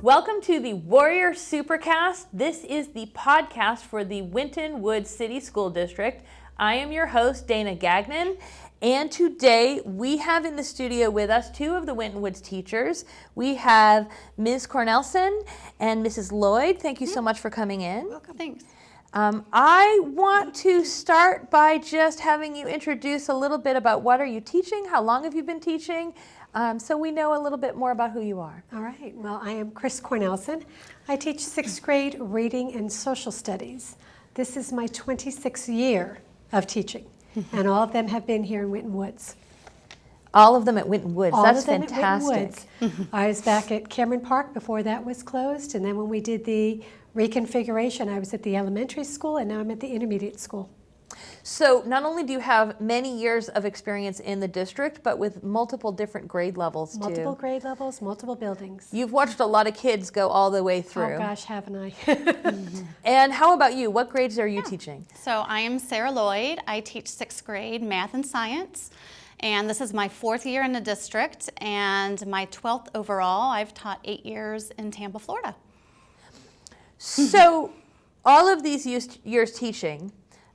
Welcome to the Warrior Supercast. This is the podcast for the Winton Woods City School District. I am your host, Dana Gagnon, and today we have in the studio with us two of the Winton Woods teachers. We have Ms. Cornelssen and Mrs. Lloyd. Thank you so much for coming in. Welcome. Thanks. I want to start by just having you introduce a little bit about what are you teaching, how long have you been teaching, so we know a little bit more about who you are. All right. Well, I am Chris Cornelssen. I teach 6th grade reading and social studies. This is my 26th year of teaching, and all of them have been here in Winton Woods. All of them at Winton Woods. All That's of them fantastic. At Winton Woods. I was back at Cameron Park before that was closed, and then when we did the reconfiguration, I was at the elementary school, and now I'm at the intermediate school. So not only do you have many years of experience in the district, but with multiple different grade levels too. Multiple grade levels, multiple buildings. You've watched a lot of kids go all the way through. Oh gosh, haven't I? And how about you? What grades are you teaching? So I am Sarah Lloyd. I teach 6th grade math and science. And this is my 4th year in the district and my 12th overall. I've taught 8 years in Tampa, Florida. So all of these years teaching,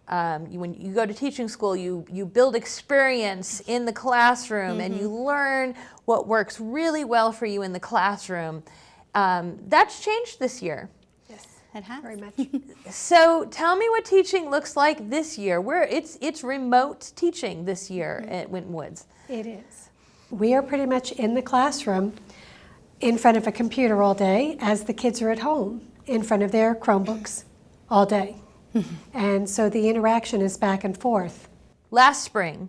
when you go to teaching school, you build experience in the classroom and you learn what works really well for you in the classroom. That's changed this year. Yes, It has. very much. So tell me what teaching looks like this year. It's remote teaching this year at Winton Woods. It is. We are pretty much in the classroom in front of a computer all day as the kids are at home in front of their Chromebooks all day. And so the interaction is back and forth. Last spring,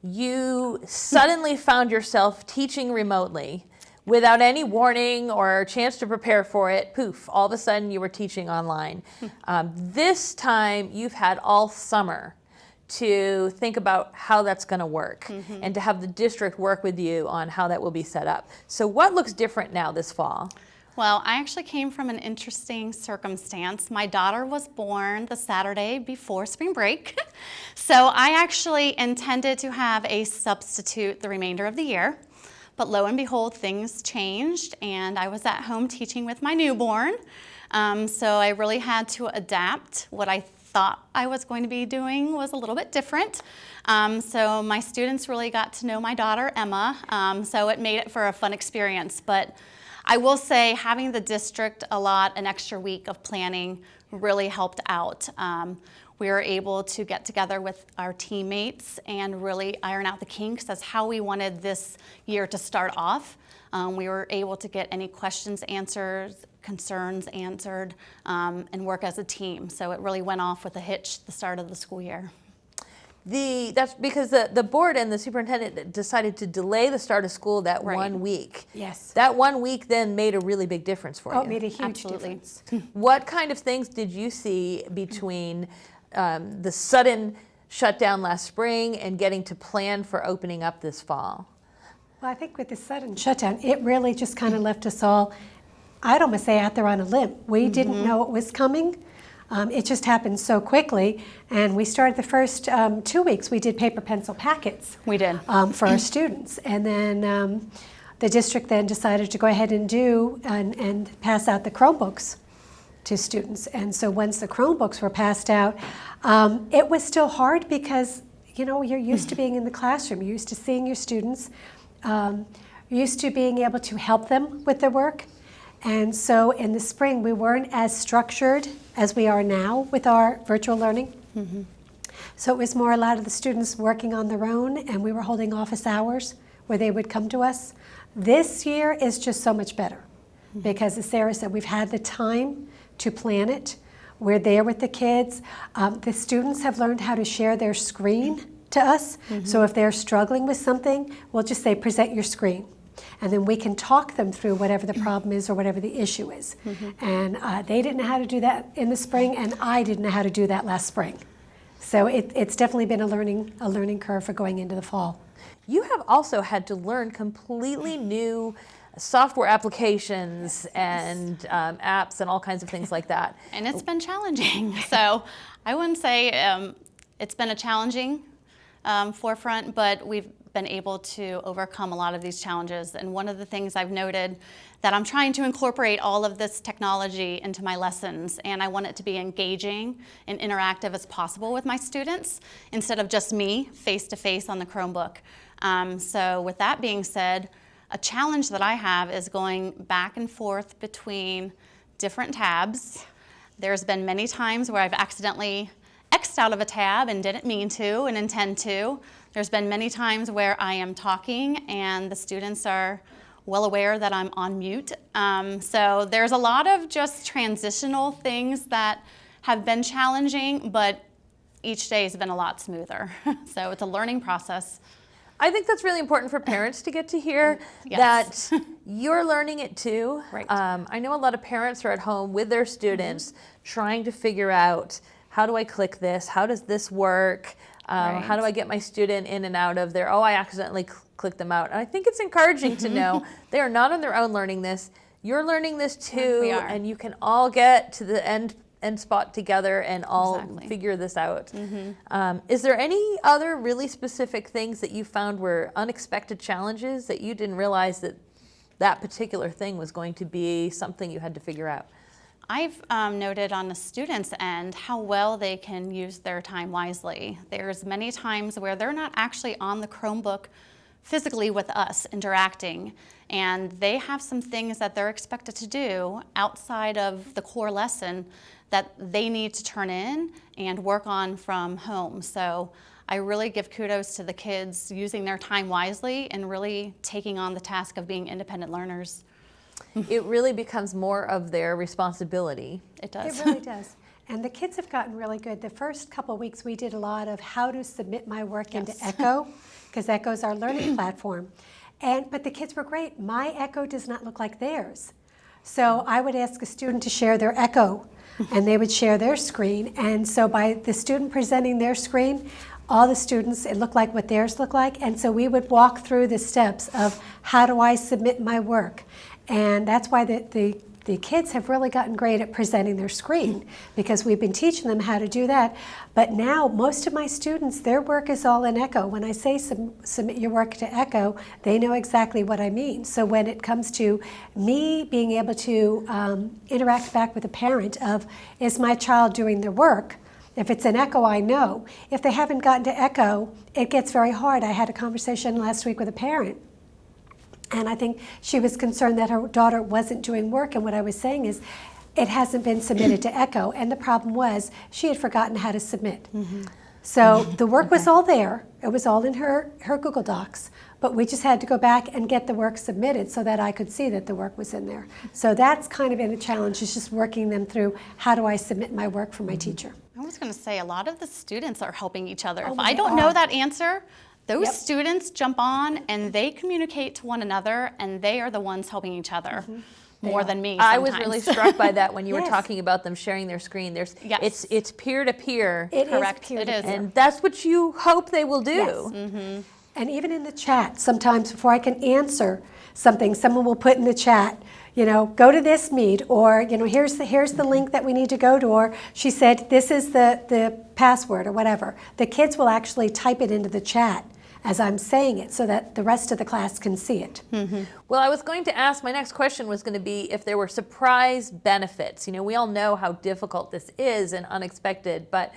you suddenly found yourself teaching remotely without any warning or chance to prepare for it. Poof, all of a sudden you were teaching online. This time you've had all summer to think about how that's going to work and to have the district work with you on how that will be set up. So what looks different now this fall? Well, I actually came from an interesting circumstance. My daughter was born the Saturday before spring break. So I actually intended to have a substitute the remainder of the year. But lo and behold, things changed, and I was at home teaching with my newborn. So I really had to adapt. What I thought I was going to be doing was a little bit different. So my students really got to know my daughter, Emma, so it made it for a fun experience. But I will say having the district allot an extra week of planning really helped out. We were able to get together with our teammates and really iron out the kinks as how we wanted this year to start off. We were able to get any questions answered, concerns answered, and work as a team. So it really went off with a hitch the start of the school year. That's because the board and the superintendent decided to delay the start of school that Right. 1 week. Yes. That 1 week then made a really big difference for you. Oh, it made a huge Absolutely. difference. What kind of things did you see between the sudden shutdown last spring and getting to plan for opening up this fall? Well, I think with the sudden shutdown, it really just kind of left us all, I'd almost say, out there on a limb. We didn't know it was coming. It just happened so quickly, and we started the first 2 weeks, we did paper pencil packets. We did. For our students, and then the district then decided to go ahead and do and pass out the Chromebooks to students. And so once the Chromebooks were passed out, it was still hard because, you know, you're used to being in the classroom, you're used to seeing your students, you're used to being able to help them with their work. And so in the spring, we weren't as structured as we are now with our virtual learning. So it was more a lot of the students working on their own, and we were holding office hours where they would come to us. This year is just so much better because, as Sarah said, we've had the time to plan it. We're there with the kids. The students have learned how to share their screen to us. So if they're struggling with something, we'll just say, present your screen. And then we can talk them through whatever the problem is or whatever the issue is. And they didn't know how to do that in the spring, and I didn't know how to do that last spring. So it's definitely been a learning curve for going into the fall. You have also had to learn completely new software applications and apps and all kinds of things like that. And it's been challenging. So I wouldn't say it's been a challenging forefront, but we've been able to overcome a lot of these challenges. And one of the things I've noted that I'm trying to incorporate all of this technology into my lessons, and I want it to be engaging and interactive as possible with my students instead of just me face-to-face on the Chromebook. So with that being said, a challenge that I have is going back and forth between different tabs. There's been many times where I've accidentally X'd out of a tab and didn't mean to and intend to. There's been many times where I am talking and the students are well aware that I'm on mute. So there's a lot of just transitional things that have been challenging, but each day has been a lot smoother. So it's a learning process. I think that's really important for parents to get to hear Yes. that you're learning it too. Right. I know a lot of parents are at home with their students trying to figure out, how do I click this? How does this work? How do I get my student in and out of there? Oh, I accidentally clicked them out. And I think it's encouraging to know they are not on their own learning this. You're learning this too, We are. and you can all get to the end spot together and all Exactly. figure this out. Is there any other really specific things that you found were unexpected challenges that you didn't realize that that particular thing was going to be something you had to figure out? I've noted on the students' end how well they can use their time wisely. There's many times where they're not actually on the Chromebook physically with us interacting, and they have some things that they're expected to do outside of the core lesson that they need to turn in and work on from home. So I really give kudos to the kids using their time wisely and really taking on the task of being independent learners. It really becomes more of their responsibility. It does. It really does. And the kids have gotten really good. The first couple of weeks we did a lot of how to submit my work into Echo, because Echo's our learning platform. But the kids were great. My Echo does not look like theirs. So I would ask a student to share their Echo, and they would share their screen. And so by the student presenting their screen, all the students, it looked like what theirs looked like. And so we would walk through the steps of how do I submit my work. And that's why the kids have really gotten great at presenting their screen, because we've been teaching them how to do that. But now most of my students, their work is all in Echo. When I say submit your work to Echo, they know exactly what I mean. So when it comes to me being able to interact back with a parent of, is my child doing their work? If it's in Echo, I know. If they haven't gotten to Echo, it gets very hard. I had a conversation last week with a parent, and I think she was concerned that her daughter wasn't doing work, and what I was saying is it hasn't been submitted to Echo, and the problem was she had forgotten how to submit. So the work was all there. It was all in her Google Docs, but we just had to go back and get the work submitted so that I could see that the work was in there. So that's kind of been a challenge, is just working them through, how do I submit my work for my teacher? I was going to say, a lot of the students are helping each other. Oh, If I they don't are. know that answer, those Yep. students jump on and they communicate to one another, and they are the ones helping each other more than me I sometimes. was really struck by that when you were Yes. talking about them sharing their screen. Yes. It's peer-to-peer, It is Correct, it peer-to-peer. is. and that's what you hope they will do. Yes. And even in the chat, sometimes before I can answer something, someone will put in the chat, go to this meet, or, here's the link that we need to go to, or she said, this is the password, or whatever. The kids will actually type it into the chat as I'm saying it so that the rest of the class can see it. Well, I was going to ask, my next question was going to be if there were surprise benefits. We all know how difficult this is and unexpected, but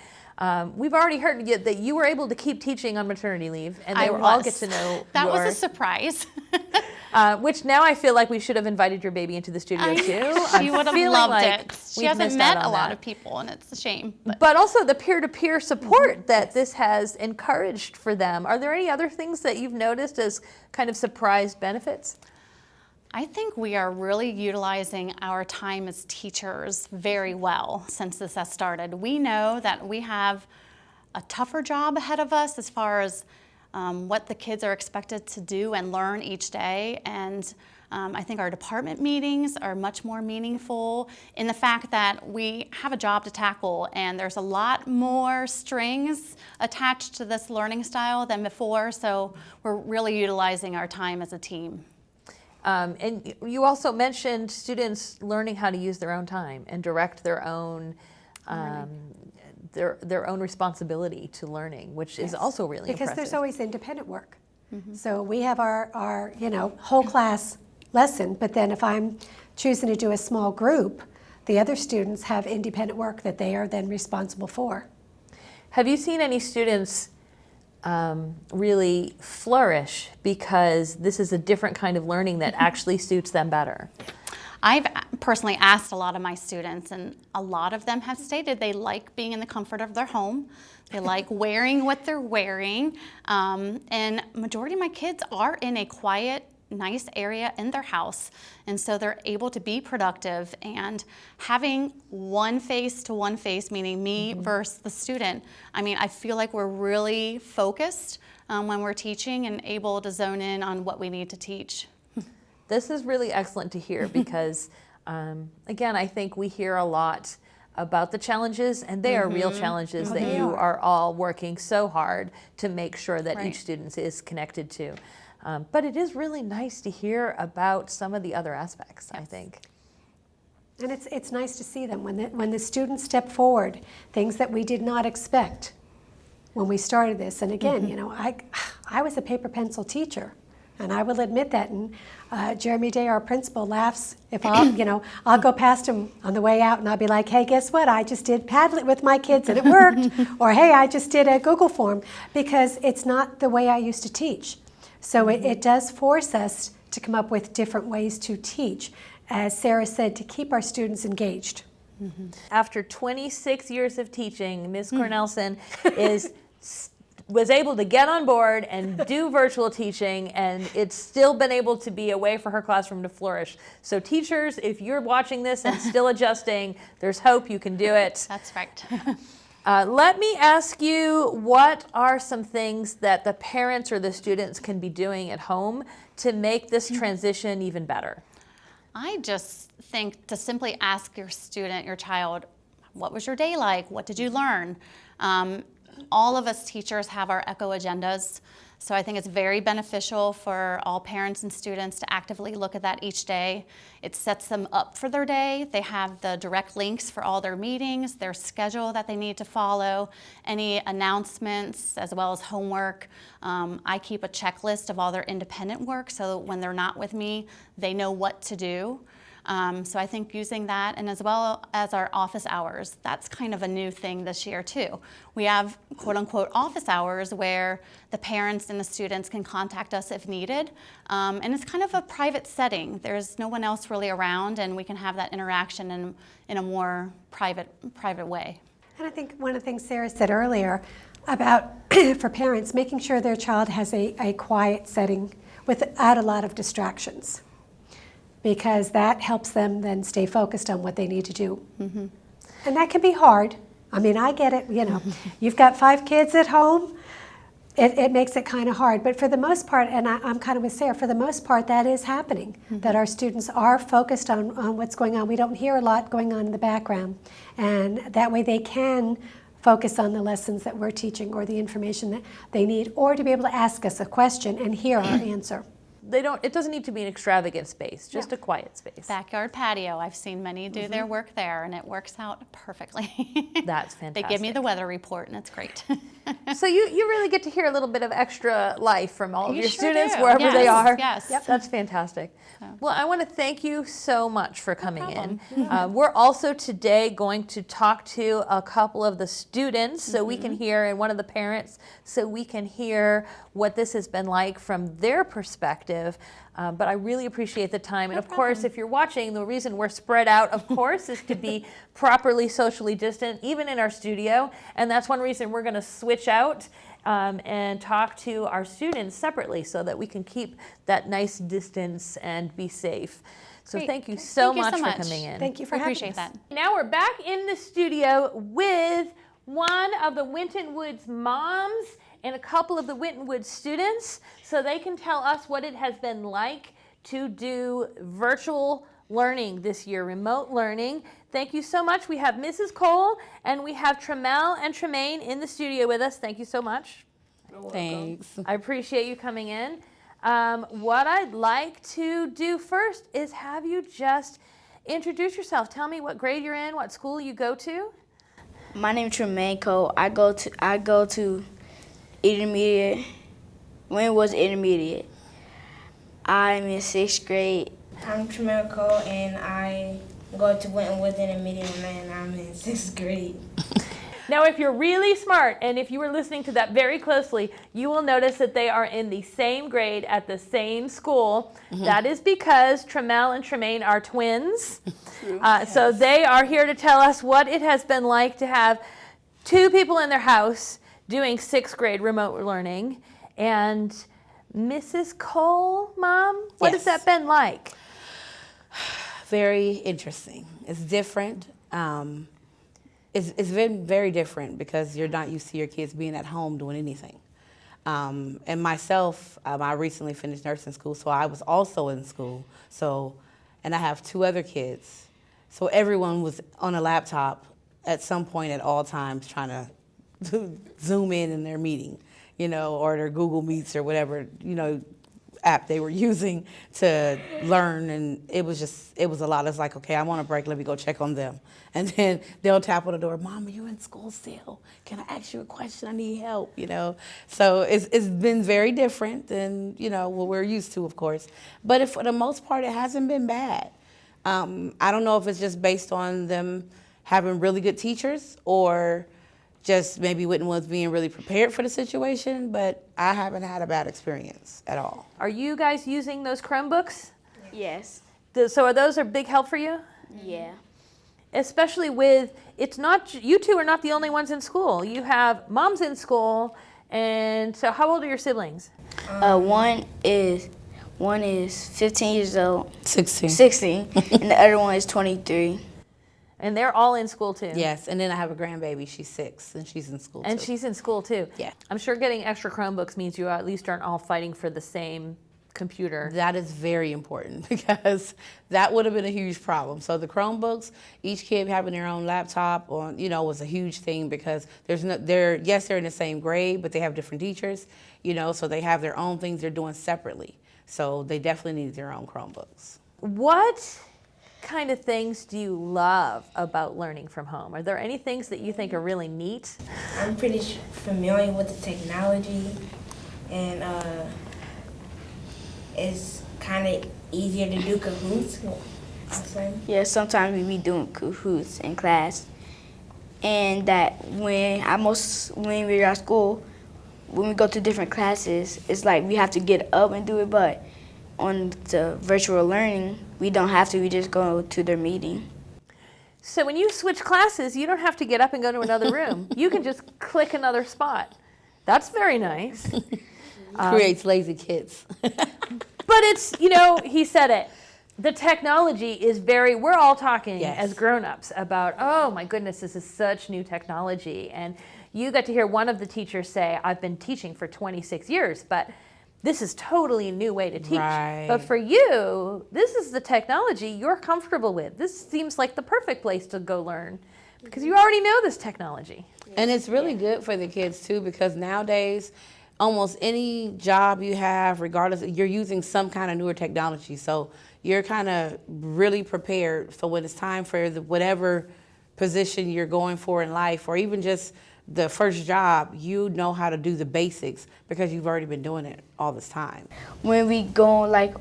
we've already heard that you were able to keep teaching on maternity leave, and they all get to know That your, was a surprise. which now I feel like we should have invited your baby into the studio too. She would have feeling loved like it. She we've hasn't missed met out a on lot that. of people, and it's a shame. But But also the peer-to-peer support that this has encouraged for them. Are there any other things that you've noticed as kind of surprise benefits? I think we are really utilizing our time as teachers very well since this has started. We know that we have a tougher job ahead of us as far as what the kids are expected to do and learn each day. And I think our department meetings are much more meaningful in the fact that we have a job to tackle, and there's a lot more strings attached to this learning style than before. So we're really utilizing our time as a team. And you also mentioned students learning how to use their own time and direct their own their own responsibility to learning, which is also really Because impressive. there's always independent work. So we have our whole class lesson, but then if I'm choosing to do a small group, the other students have independent work that they are then responsible for. Have you seen any students really flourish because this is a different kind of learning that actually suits them better? I've personally asked a lot of my students, and a lot of them have stated they like being in the comfort of their home. They like wearing what they're wearing. And majority of my kids are in a quiet, nice area in their house. And so they're able to be productive, and having one face to one face, meaning me versus the student. I mean, I feel like we're really focused when we're teaching and able to zone in on what we need to teach. This is really excellent to hear because, again, I think we hear a lot about the challenges, and they are real challenges that you are all working so hard to make sure that each student is connected to. But it is really nice to hear about some of the other aspects, I think. And it's nice to see them when the students step forward, things that we did not expect when we started this. And again, I was a paper pencil teacher. And I will admit that, and Jeremy Day, our principal, laughs if I'll go past him on the way out and I'll be like, hey, guess what? I just did Padlet with my kids and it worked. Or hey, I just did a Google form, because it's not the way I used to teach. So it does force us to come up with different ways to teach, as Sarah said, to keep our students engaged. After 26 years of teaching, Ms. Cornelssen was able to get on board and do virtual teaching, and it's still been able to be a way for her classroom to flourish. So teachers, if you're watching this and still adjusting, there's hope, you can do it. That's right. Let me ask you, what are some things that the parents or the students can be doing at home to make this transition even better? I just think to simply ask your student, your child, what was your day like? What did you learn? All of us teachers have our ECHO agendas, so I think it's very beneficial for all parents and students to actively look at that each day. It sets them up for their day. They have the direct links for all their meetings, their schedule that they need to follow, any announcements, as well as homework. I keep a checklist of all their independent work, so when they're not with me, they know what to do. So I think using that, and as well as our office hours, that's kind of a new thing this year too. We have quote unquote office hours where the parents and the students can contact us if needed. And it's kind of a private setting. There's no one else really around, and we can have that interaction in a more private way. And I think one of the things Sarah said earlier about, for parents, making sure their child has a quiet setting without a lot of distractions, because that helps them then stay focused on what they need to do. And that can be hard. I mean, I get it, you've got 5 kids at home, it makes it kind of hard. But for the most part, and I'm kind of with Sarah, for the most part that is happening, that our students are focused on what's going on. We don't hear a lot going on in the background. And that way they can focus on the lessons that we're teaching or the information that they need, or to be able to ask us a question and hear our answer. It doesn't need to be an extravagant space, just a quiet space. Backyard patio. I've seen many do their work there, and it works out perfectly. That's fantastic. They give me the weather report, and it's great. So you really get to hear a little bit of extra life from all of You your sure students, do. wherever they are. Yes. Yep. That's fantastic. Well, I want to thank you so much for coming in. problem. We're also today going to talk to a couple of the students so we can hear, and one of the parents, so we can hear what this has been like from their perspective. But I really appreciate the time. And of course, if you're watching, the reason we're spread out, of course, is to be properly socially distant, even in our studio. And that's one reason we're going to switch out and talk to our students separately so that we can keep that nice distance and be safe. So Great. thank you so Thank you much so for much. coming in. Thank you for I having appreciate us. that. Now we're back in the studio with one of the Winton Woods moms and a couple of the Winton Woods students, so they can tell us what it has been like to do virtual learning this year, remote learning. Thank you so much. We have Mrs. Cole and we have Trammel and Tremaine in the studio with us. Thank you so much. Thanks. I appreciate you coming in. What I'd like to do first is have you just introduce yourself. Tell me what grade you're in, what school you go to. My name is Tremaine Cole. I go to intermediate when it was intermediate. I'm in 6th grade. I'm Trammel Cole, and I go to Winton with intermediate, and I'm in 6th grade. Now, if you're really smart, and if you were listening to that very closely, you will notice that they are in the same grade at the same school. That is because Trammel and Tremaine are twins. So they are here to tell us what it has been like to have two people in their house doing 6th grade remote learning. And Mrs. Cole, Mom, what has that been like? Very interesting. It's different. It's been very different because you're not used to your kids being at home doing anything. And myself, I recently finished nursing school, so I was also in school. And I have 2 other kids. So everyone was on a laptop at some point at all times trying to Zoom in their meeting, or their Google Meets or whatever, app they were using to learn, and it was a lot. It's like, okay, I want a break, let me go check on them. And then they'll tap on the door, Mom, are you in school still? Can I ask you a question? I need help, So it's been very different than, what we're used to, of course. But for the most part, it hasn't been bad. I don't know if it's just based on them having really good teachers or just maybe Winton was being really prepared for the situation, but I haven't had a bad experience at all. Are you guys using those Chromebooks? Yes. So are those a big help for you? Yeah. Especially with, it's not, you two are not the only ones in school. You have moms in school, and so how old are your siblings? One is 15 years old. 16. And the other one is 23. And they're all in school too? Yes, and then I have a grandbaby, she's 6, and she's in school too. And she's in school too? Yeah. I'm sure getting extra Chromebooks means you at least aren't all fighting for the same computer. That is very important because that would have been a huge problem. So the Chromebooks, each kid having their own laptop was a huge thing because they're in the same grade, but they have different teachers, so they have their own things they're doing separately. So they definitely need their own Chromebooks. What kind of things do you love about learning from home? Are there any things that you think are really neat? I'm pretty familiar with the technology, and it's kind of easier to do Kahoots. Yeah, sometimes we be doing Kahoots in class. And that when we're at school, when we go to different classes, it's like we have to get up and do it, but on the virtual learning, we don't have to, we just go to their meeting. So when you switch classes, you don't have to get up and go to another room. You can just click another spot. That's very nice. Creates lazy kids. But it's, he said it. The technology is we're all talking as grown-ups about, oh my goodness, this is such new technology. And you got to hear one of the teachers say, I've been teaching for 26 years, but this is totally a new way to teach. Right. But for you, this is the technology you're comfortable with. This seems like the perfect place to go learn because you already know this technology. And it's really good for the kids too because nowadays, almost any job you have, regardless, you're using some kind of newer technology. So you're kind of really prepared for when it's time for whatever position you're going for in life, or even just the first job, you know how to do the basics because you've already been doing it all this time. When we go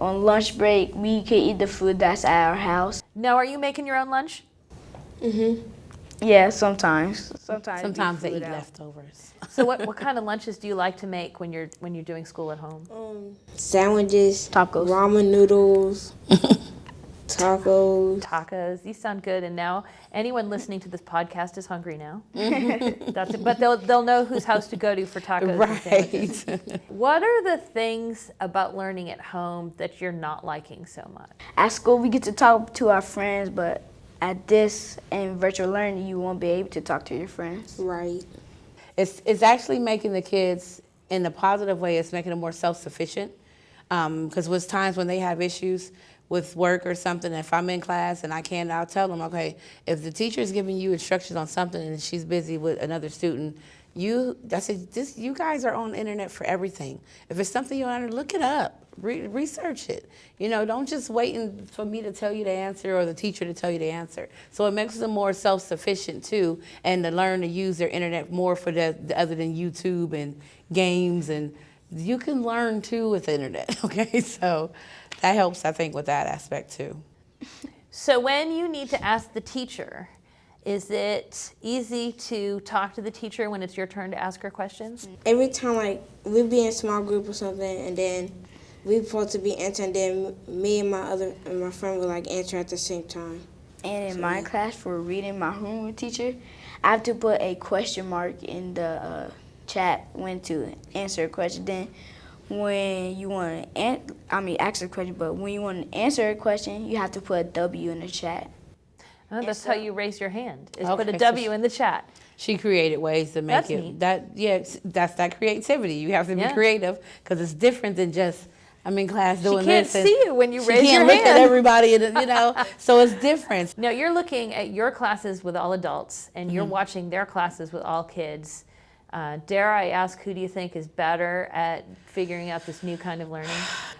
on lunch break, we can eat the food that's at our house. Now, are you making your own lunch? Yeah, sometimes. Sometimes they eat leftovers. So what kind of lunches do you like to make when you're doing school at home? Sandwiches, tacos, ramen noodles, tacos. These sound good. And now anyone listening to this podcast is hungry now. That's it. But they'll know whose house to go to for tacos. Right. What are the things about learning at home that you're not liking so much? At school, we get to talk to our friends, but at this and virtual learning, you won't be able to talk to your friends. Right. It's actually making the kids, in a positive way, it's making them more self-sufficient. Because there's times when they have issues with work or something, if I'm in class and I'll tell them, okay, if the teacher's giving you instructions on something and she's busy with another student, you guys are on the internet for everything. If it's something you don't understand, look it up. Research it. Don't just wait for me to tell you the answer or the teacher to tell you the answer. So it makes them more self-sufficient too, and to learn to use their internet more for the other than YouTube and games and you can learn too with the internet, okay? So that helps, I think, with that aspect too. So when you need to ask the teacher, is it easy to talk to the teacher when it's your turn to ask her questions? Every time, like, we'd be in a small group or something, and then we supposed to be answering, then me and my friend would, like, answer at the same time. And in my class for reading my homework teacher, I have to put a question mark in the chat when to answer a question. Then when you want to ask a question, but when you want to answer a question, you have to put a W in the chat. Oh, that's how you raise your hand, is Okay, put a so W in the chat. She created ways to make That's it. neat. That's that creativity. You have to be Yeah. creative because it's different than just I'm in class doing can't this. and see you when you she raise can't your look at hand. everybody, and, so it's different. Now, you're looking at your classes with all adults, and Mm-hmm. you're watching their classes with all kids. Dare I ask, who do you think is better at figuring out this new kind of learning?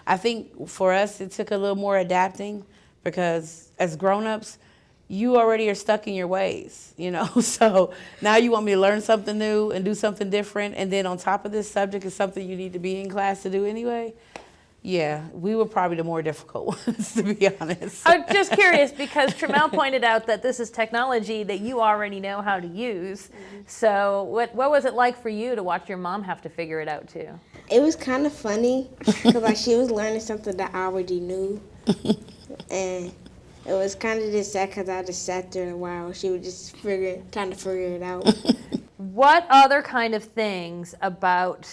I think for us, it took a little more adapting because as grown-ups, you already are stuck in your ways, So now you want me to learn something new and do something different, and then on top of this subject is something you need to be in class to do anyway. Yeah, we were probably the more difficult ones, to be honest. I'm just curious because Trammel pointed out that this is technology that you already know how to use. So what was it like for you to watch your mom have to figure it out too? It was kind of funny because, like, she was learning something that I already knew. And it was kind of just sad because I just sat there a while. She was just trying to figure it out. What other kind of things about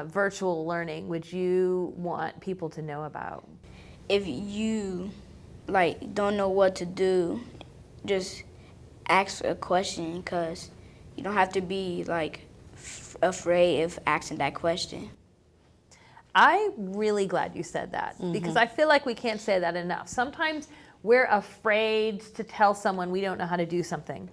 virtual learning would you want people to know about? If you don't know what to do, just ask a question because you don't have to be afraid of asking that question. I'm really glad you said that because I feel like we can't say that enough. Sometimes we're afraid to tell someone we don't know how to do something.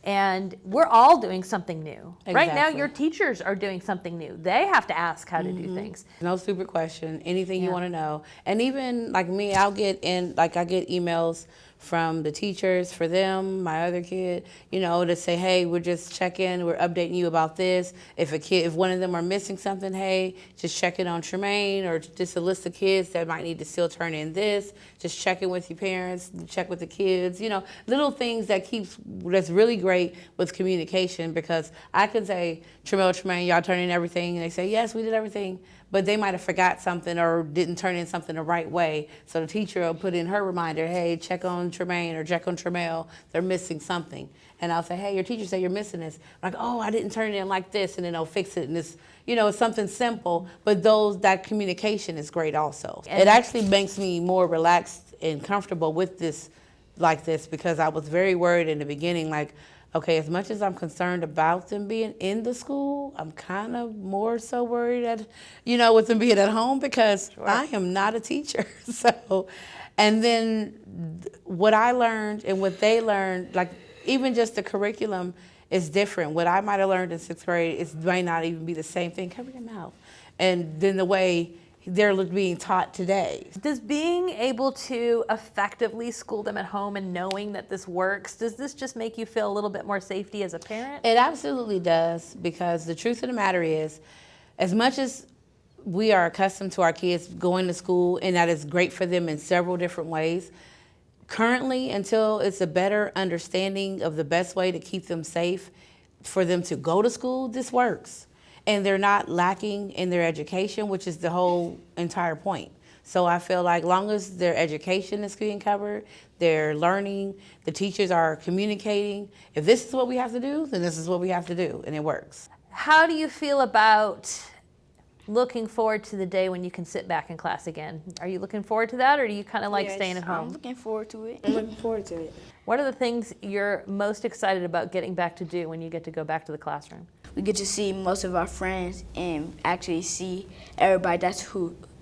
And we're all doing something new. Right now, Exactly. your teachers are doing something new. They have to ask how to do things. No stupid question, anything you want to know. And even like me, I get emails from the teachers for them, my other kid, to say, hey, we're just checking, we're updating you about this. If one of them are missing something, hey, just check in on Tremaine, or just a list of kids that might need to still turn in this. Just check in with your parents, check with the kids, little things that's really great with communication, because I can say, Tremaine, y'all turn in everything, and they say, yes, we did everything. But they might have forgot something or didn't turn in something the right way. So the teacher will put in her reminder, hey, check on Tremaine or check on Trammel, they're missing something. And I'll say, hey, your teacher said you're missing this. I'm like, oh, I didn't turn it in like this, and then they'll fix it. And it's, it's something simple, but that communication is great also. It actually makes me more relaxed and comfortable with this, because I was very worried in the beginning, okay, as much as I'm concerned about them being in the school, I'm kind of more so worried with them being at home, because I am not a teacher. So, and then what I learned and what they learned, even just the curriculum is different. What I might have learned in 6th grade, it might not even be the same thing. Cover your mouth. And then the way they're being taught today. Does being able to effectively school them at home and knowing that this works, does this just make you feel a little bit more safety as a parent? It absolutely does, because the truth of the matter is, as much as we are accustomed to our kids going to school, and that is great for them in several different ways, currently, until it's a better understanding of the best way to keep them safe for them to go to school, this works. And they're not lacking in their education, which is the whole entire point. So I feel like long as their education is being covered, they're learning, the teachers are communicating, if this is what we have to do, then this is what we have to do, and it works. How do you feel about looking forward to the day when you can sit back in class again? Are you looking forward to that, or do you kind of like staying at home? I'm looking forward to it. I'm looking forward to it. What are the things you're most excited about getting back to do when you get to go back to the classroom? We get to see most of our friends and actually see everybody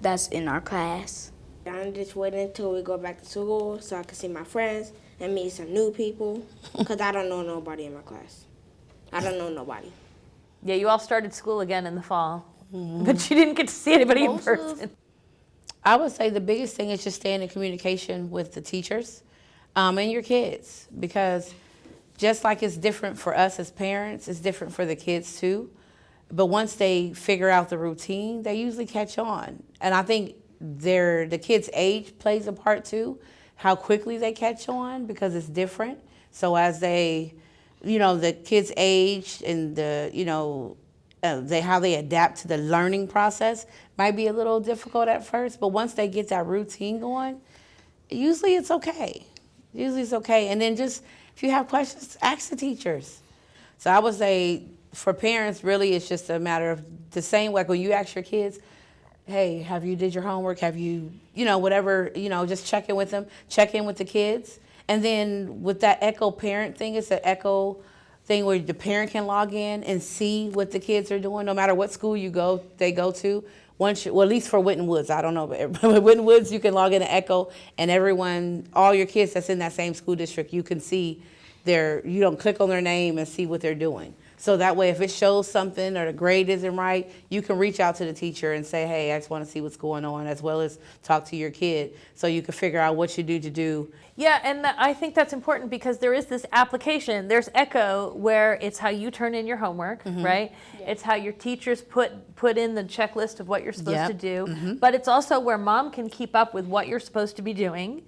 that's in our class. I'm just waiting until we go back to school so I can see my friends and meet some new people, because I don't know nobody in my class. I don't know nobody. Yeah, you all started school again in the fall, but you didn't get to see anybody in person. I would say the biggest thing is just staying in communication with the teachers and your kids, because just like it's different for us as parents, it's different for the kids too. But once they figure out the routine, they usually catch on. And I think the kids' age plays a part too, how quickly they catch on, because it's different. So as they, the kids' age and how they adapt to the learning process might be a little difficult at first, but once they get that routine going, usually it's okay. And then just, if you have questions, ask the teachers. So I would say for parents, really, it's just a matter of the same, like when you ask your kids, hey, have you did your homework? Have you, whatever, just check in with them, check in with the kids. And then with that Echo parent thing, it's an Echo thing where the parent can log in and see what the kids are doing, no matter what school they go to. At least for Winton Woods, I don't know, but Winton Woods, you can log in to Echo, and all your kids that's in that same school district, you can see you don't click on their name and see what they're doing. So that way, if it shows something or the grade isn't right, you can reach out to the teacher and say, hey, I just want to see what's going on, as well as talk to your kid so you can figure out what you do to do. Yeah, and I think that's important because there is this application. There's Echo, where it's how you turn in your homework, right? Yeah. It's how your teachers put in the checklist of what you're supposed to do. But it's also where mom can keep up with what you're supposed to be doing.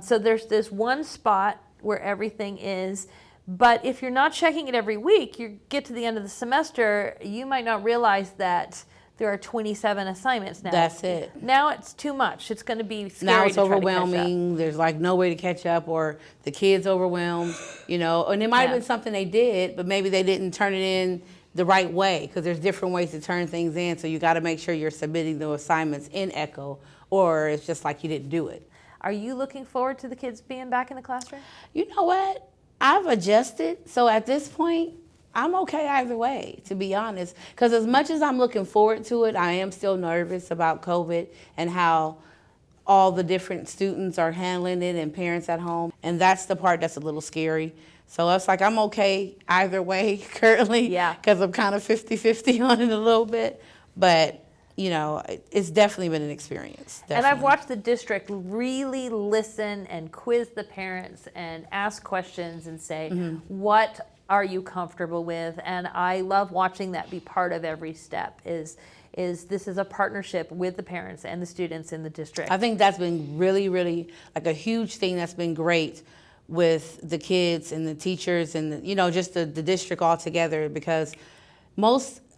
So there's this one spot where everything is. But if you're not checking it every week, you get to the end of the semester, you might not realize that there are 27 assignments now. That's it. Now it's too much. It's going to be scary. Now it's to try overwhelming. There's no way to catch up, or the kid's overwhelmed, and it might have been something they did, but maybe they didn't turn it in the right way, because there's different ways to turn things in. So you got to make sure you're submitting the assignments in Echo, or it's just like you didn't do it. Are you looking forward to the kids being back in the classroom? You know what? I've adjusted, so at this point, I'm okay either way, to be honest. Because as much as I'm looking forward to it, I am still nervous about COVID and how all the different students are handling it and parents at home. And that's the part that's a little scary. So it's like I'm okay either way currently, because I'm kind of 50-50 on it a little bit. But it's definitely been an experience. Definitely. And I've watched the district really listen and quiz the parents and ask questions and say, what are you comfortable with? And I love watching that be part of every step, is this is a partnership with the parents and the students in the district. I think that's been really, really like a huge thing that's been great with the kids and the teachers and just the district altogether, because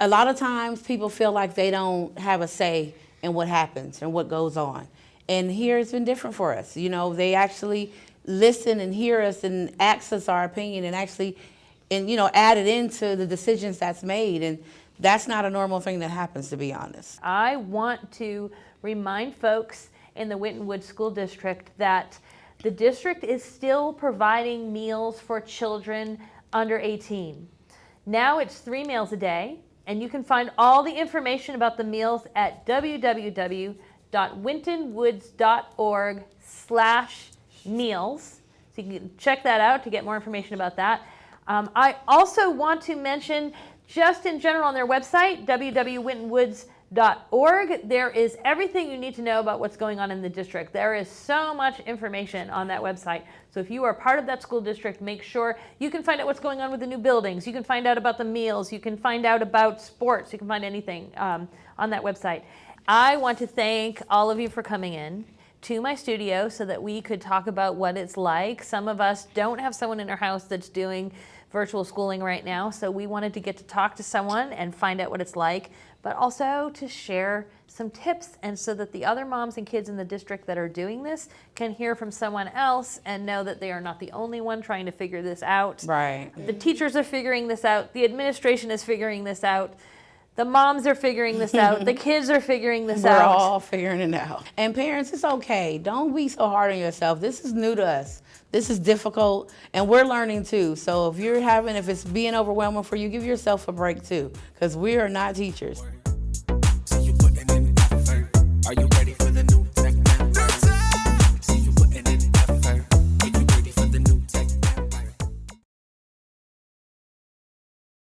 a lot of times people feel like they don't have a say in what happens and what goes on. And here it's been different for us. They actually listen and hear us and ask us our opinion and actually, add it into the decisions that's made. And that's not a normal thing that happens, to be honest. I want to remind folks in the Winton Woods School District that the district is still providing meals for children under 18. Now it's 3 meals a day, and you can find all the information about the meals at www.wintonwoods.org/meals. So you can check that out to get more information about that. I also want to mention, just in general, on their website, www.wintonwoods.org, there is everything you need to know about what's going on in the district. There is so much information on that website. So if you are part of that school district, make sure you can find out what's going on with the new buildings. You can find out about the meals. You can find out about sports. You can find anything on that website. I want to thank all of you for coming in to my studio so that we could talk about what it's like. Some of us don't have someone in our house that's doing virtual schooling right now, so we wanted to get to talk to someone and find out what it's like, but also to share some tips, and so that the other moms and kids in the district that are doing this can hear from someone else and know that they are not the only one trying to figure this out. Right. The teachers are figuring this out. The administration is figuring this out. The moms are figuring this out. The kids are figuring this out. We're all figuring it out. And parents, it's okay. Don't be so hard on yourself. This is new to us. This is difficult, and we're learning too. So if it's being overwhelming for you, give yourself a break too, because we are not teachers. So you putting in effort. Are you ready for the new